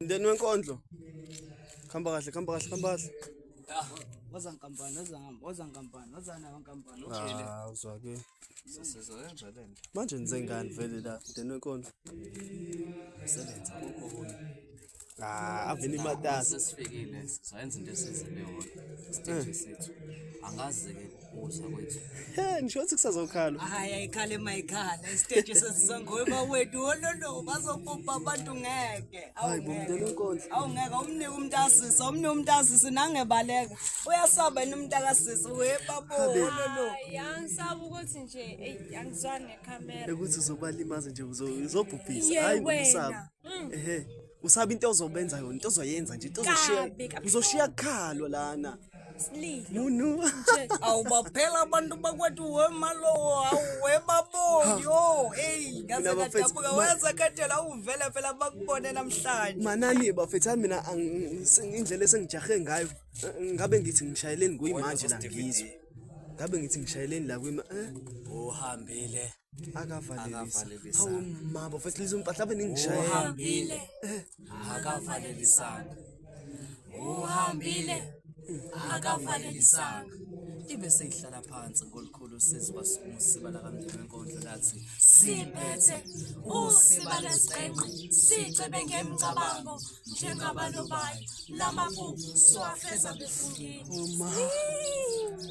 Mndeni wenkondlo. Khamba kahle. Waza nkampani, waza nayo nkampani. Uzwake. Sesizoyenza lento. Manje nize ngani vele la mndeni wenkondlo? Sebenza kokhona. Avini matasa. Sesifikile, sizoyenza into esizele yona. Stage sethu. Angazi ke uza kwethu. Ngisho ukuthi kusazokhala. Hayi ayikhale mayikhala istage sesizongoba wethu ololo bazobhubha abantu ngeke Hayi bo mndeni wenkondlo. awungeke umnike umuntu asisi nangebaleka uyasaba umuntu akasisi webabo ololo Angisaba ukuthi nje angizwani necamera. Ukuthi uzobalimaza nje uzobhubhisa. Yeah, Hayi wena. usaba. Usaba into ozobenza yona, into ozoyenza nje, into Kabi, kabi. uzoshiya khalo lana. Sililo. Munu. awubaphela abantu bakwethu wemalo awebabo yo hey Mina bafethu, ngazakadabuka wazakadela uvele phela bakubone namhlanje Manani bafethu mina indlela esengijahe ngayo ngabe ngithi ngishayeleni kuyimanje la ngizwe. Ngabe ngithi ngishayeleni la kuyima Uhambile. akavalelisa. Hawu mama bafethu lizo impahla beningishayela. Uhambile. Akavalelisanga. Uhambile. Akavalelisanga. Ibe seyihlala phansi ngolukhulu sizwa uSibala kaMndeni wenkondlo lathi Siphethe usibala siqenqe sicebe ngemicabango njengabalobayo lamaphupho siwafeza befundile.